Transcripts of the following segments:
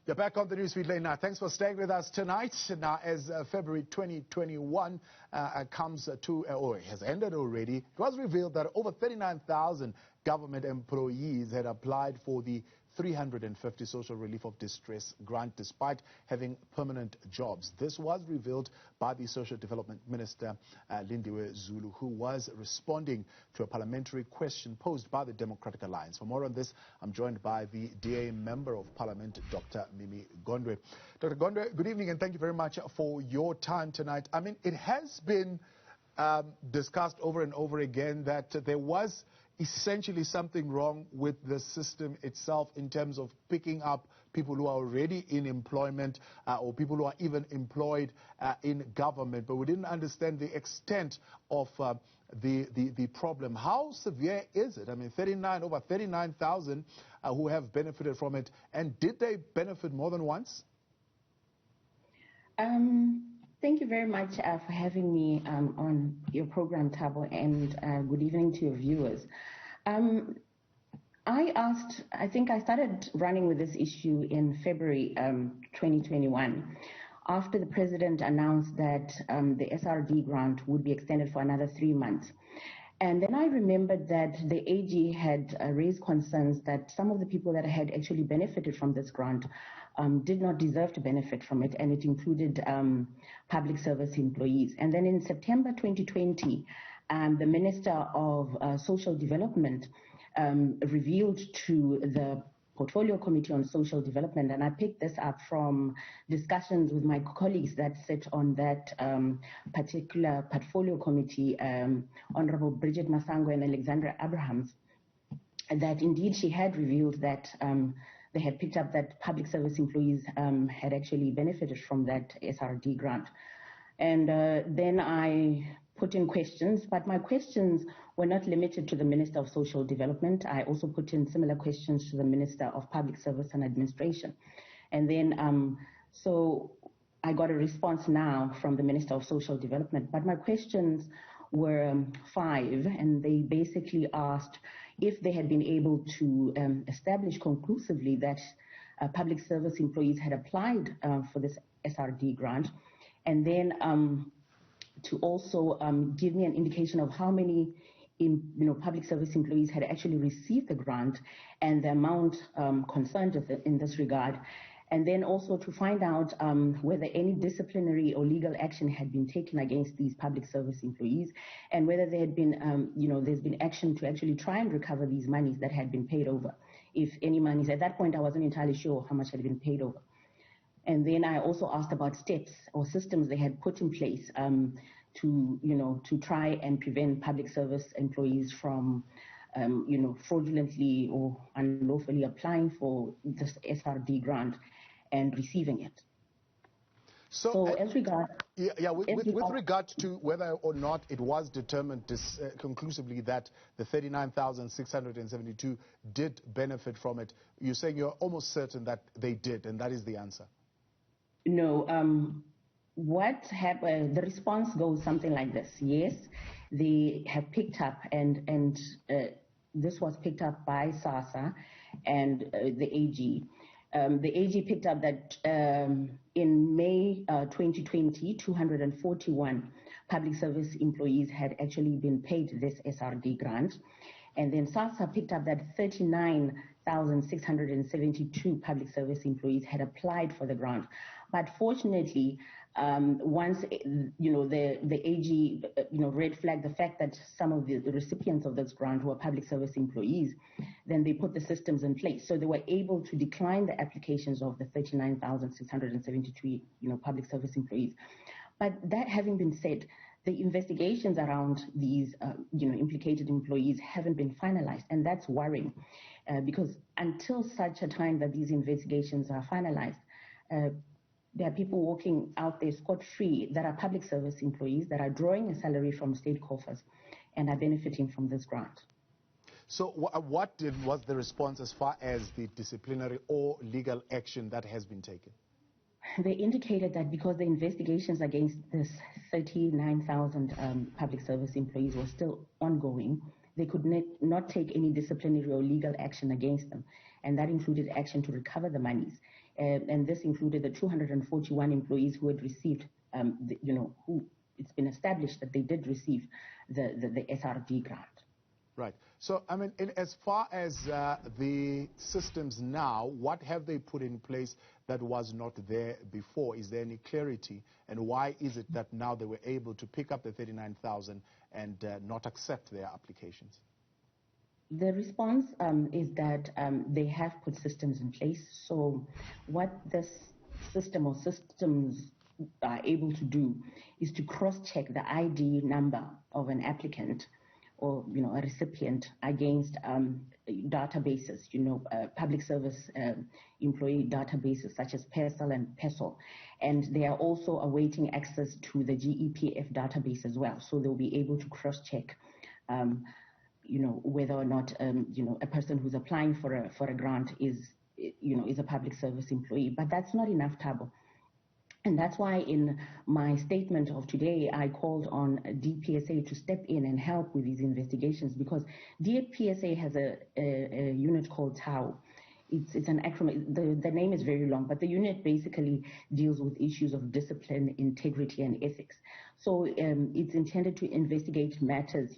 You're back on the newsfeed lane now. Thanks for staying with us tonight. Now, as February 2021 comes to, or has ended already, it was revealed that over 39,000 government employees had applied for the 350 social relief of distress grant despite having permanent jobs. This was revealed by the Social Development Minister, Lindiwe Zulu, who was responding to a parliamentary question posed by the Democratic Alliance. For more on this, I'm joined by the DA Member of Parliament, Dr. Mimmy Gondwe. Dr. Gondwe, good evening and thank you very much for your time tonight. I mean, it has been discussed over and over again that there was essentially something wrong with the system itself in terms of picking up people who are already in employment or people who are even employed in government, but we didn't understand the extent of the problem. How severe is it? I mean, over 39,000 who have benefited from it, and did they benefit more than once? Thank you very much for having me on your program, Thabo, and good evening to your viewers. I think I started running with this issue in February 2021 after the President announced that the SRD grant would be extended for another 3 months. And then I remembered that the AG had raised concerns that some of the people that had actually benefited from this grant did not deserve to benefit from it, and it included public service employees. And then in September 2020, the Minister of Social Development revealed to the Portfolio Committee on Social Development, and I picked this up from discussions with my colleagues that sit on that particular Portfolio Committee, Honorable Bridget Masango and Alexandra Abrahams, that indeed she had revealed that they had picked up that public service employees had actually benefited from that SRD grant. And then I put in questions, but my questions were not limited to the Minister of Social Development. I also put in similar questions to the Minister of Public Service and Administration. And then, so I got a response now from the Minister of Social Development, but my questions were 5, and they basically asked if they had been able to establish conclusively that public service employees had applied for this SRD grant, and then to also give me an indication of how many public service employees had actually received the grant and the amount concerned in this regard, and then also to find out whether any disciplinary or legal action had been taken against these public service employees, and whether there had been, there's been action to actually try and recover these monies that had been paid over. If any monies, at that point I wasn't entirely sure how much had been paid over. And then I also asked about steps or systems they had put in place to try and prevent public service employees from, fraudulently or unlawfully applying for this SRD grant and receiving it. So as regard... With regard to whether or not it was determined conclusively that the 39,672 did benefit from it, you're saying you're almost certain that they did, and that is the answer? No. What happened, the response goes something like this. Yes, they have picked up, and this was picked up by SASSA and the AG. The AG picked up that in May 2020, 241 public service employees had actually been paid this SRD grant. And then SASSA picked up that 39,672 public service employees had applied for the grant. But fortunately, once the AG red flagged the fact that some of the recipients of this grant were public service employees, then they put the systems in place. So they were able to decline the applications of the 39,673 public service employees. But that having been said, the investigations around these implicated employees haven't been finalized, and that's worrying because until such a time that these investigations are finalized, there are people walking out there scot-free that are public service employees that are drawing a salary from state coffers and are benefiting from this grant. So what was the response as far as the disciplinary or legal action that has been taken? They indicated that because the investigations against this 39,000 public service employees were still ongoing, they could not take any disciplinary or legal action against them, and that included action to recover the monies. and this included the 241 employees who had received, who it's been established that they did receive the SRD grant. Right. So, I mean, as far as the systems now, what have they put in place that was not there before? Is there any clarity? And why is it that now they were able to pick up the 39,000 and not accept their applications? The response is that they have put systems in place. So what this system or systems are able to do is to cross-check the ID number of an applicant or a recipient against databases, public service employee databases such as PERSAL and PESOL. And they are also awaiting access to the GEPF database as well. So they'll be able to cross-check whether or not a person who's applying for a grant is a public service employee. But that's not enough, Thabo. And that's why in my statement of today, I called on DPSA to step in and help with these investigations, because DPSA has a unit called TAO. It's an acronym. The name is very long, but the unit basically deals with issues of discipline, integrity, and ethics. So it's intended to investigate matters,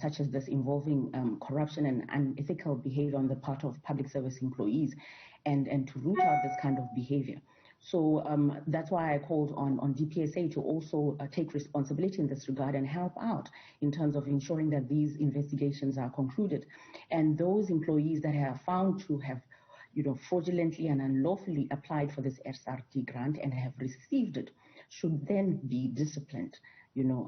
such as this involving corruption and unethical behavior on the part of public service employees, and to root out this kind of behavior. So that's why I called on DPSA to also take responsibility in this regard and help out in terms of ensuring that these investigations are concluded. And those employees that are found to have, fraudulently and unlawfully applied for this SRD grant and have received it should then be disciplined,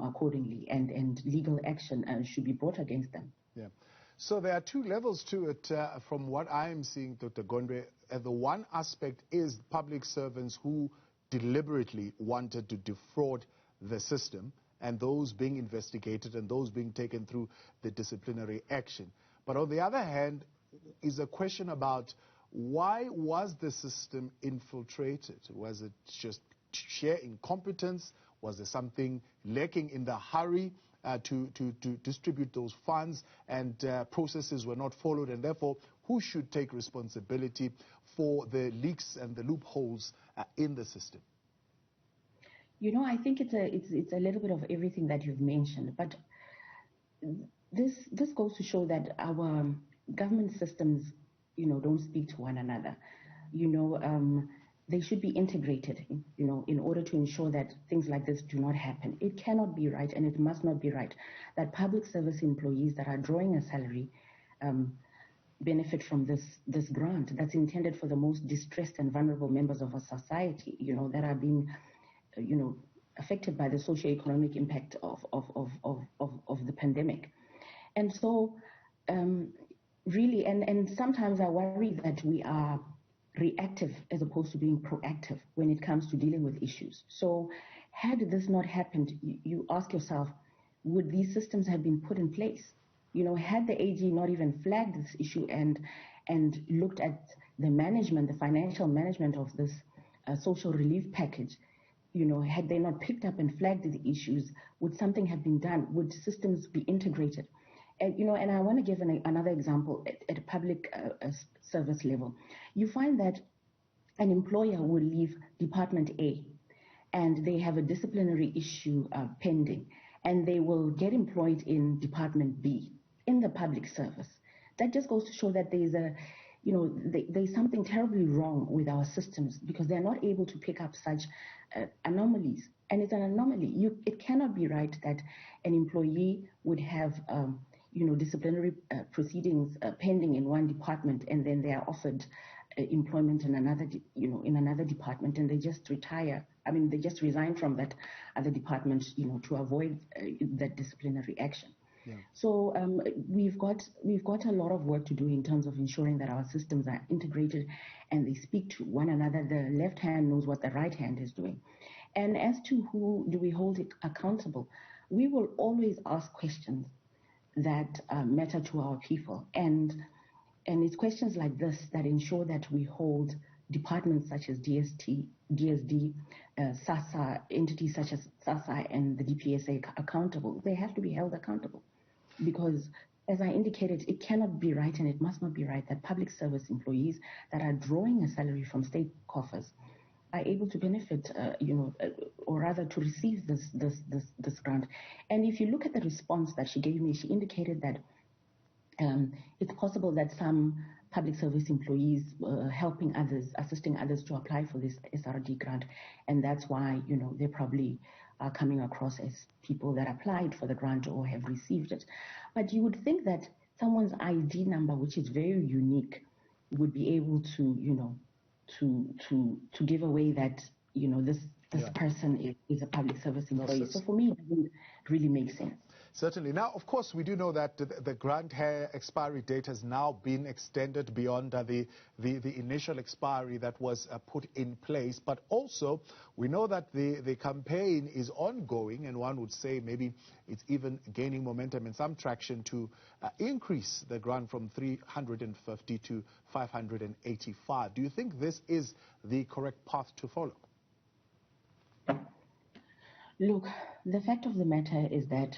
accordingly, and legal action should be brought against them. Yeah. So there are two levels to it from what I'm seeing, Dr. Gondwe. The one aspect is public servants who deliberately wanted to defraud the system, and those being investigated and those being taken through the disciplinary action. But on the other hand is a question about why was the system infiltrated? Was it just sheer incompetence? Was there something lacking in the hurry to distribute those funds, and processes were not followed? And therefore, who should take responsibility for the leaks and the loopholes in the system? I think it's a little bit of everything that you've mentioned, but this goes to show that our government systems, don't speak to one another. They should be integrated, in order to ensure that things like this do not happen. It cannot be right, and it must not be right, that public service employees that are drawing a salary benefit from this grant that's intended for the most distressed and vulnerable members of our society, that are being, affected by the socio-economic impact of the pandemic. And so, really, and sometimes I worry that we are reactive as opposed to being proactive when it comes to dealing with issues. So had this not happened, you ask yourself, would these systems have been put in place? Had the AG not even flagged this issue and looked at the management, the financial management of this social relief package, had they not picked up and flagged the issues, would something have been done? Would systems be integrated? And, and I want to give another example at a public service level. You find that an employer will leave Department A and they have a disciplinary issue pending, and they will get employed in Department B in the public service. That just goes to show that there's something terribly wrong with our systems, because they're not able to pick up such anomalies. And it's an anomaly. It cannot be right that an employee would have disciplinary proceedings pending in one department, and then they are offered employment in another department, and they just retire. I mean, they just resign from that other department, to avoid that disciplinary action. Yeah. So we've got a lot of work to do in terms of ensuring that our systems are integrated and they speak to one another. The left hand knows what the right hand is doing. And as to who do we hold accountable, we will always ask questions that matter to our people. And it's questions like this that ensure that we hold departments such as DSD, SASA, entities such as SASA and the DPSA accountable. They have to be held accountable, because as I indicated, it cannot be right and it must not be right that public service employees that are drawing a salary from state coffers are able to benefit, or rather to receive this grant. And if you look at the response that she gave me, she indicated that it's possible that some public service employees helping others, assisting others to apply for this SRD grant, and that's why they probably are coming across as people that applied for the grant or have received it. But you would think that someone's ID number, which is very unique, would be able to to give away that this person is a public service employee. So for me, it doesn't really make sense. Certainly. Now, of course, we do know that the grant expiry date has now been extended beyond the initial expiry that was put in place. But also, we know that the campaign is ongoing, and one would say maybe it's even gaining momentum and some traction to increase the grant from 350 to 585. Do you think this is the correct path to follow? Look, the fact of the matter is that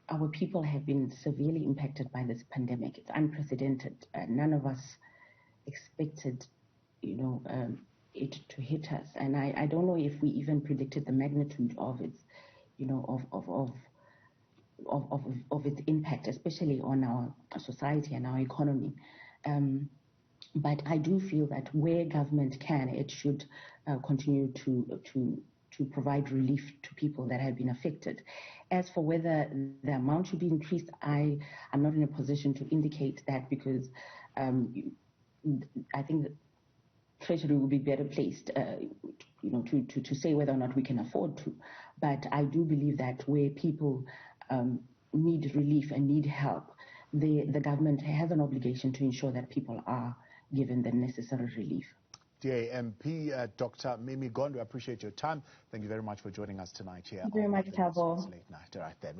our people have been severely impacted by this pandemic. It's unprecedented. None of us expected, it to hit us. And I don't know if we even predicted the magnitude of its, of its impact, especially on our society and our economy. But I do feel that where government can, it should continue to provide relief to people that have been affected. As for whether the amount should be increased, I'm not in a position to indicate that, because I think the Treasury will be better placed, to say whether or not we can afford to. But I do believe that where people need relief and need help, the government has an obligation to ensure that people are given the necessary relief. DAMP, Dr. Mimmy Gondwe, I appreciate your time. Thank you very much for joining us tonight here. Thank you very much, Tabo. Late night. All right, then.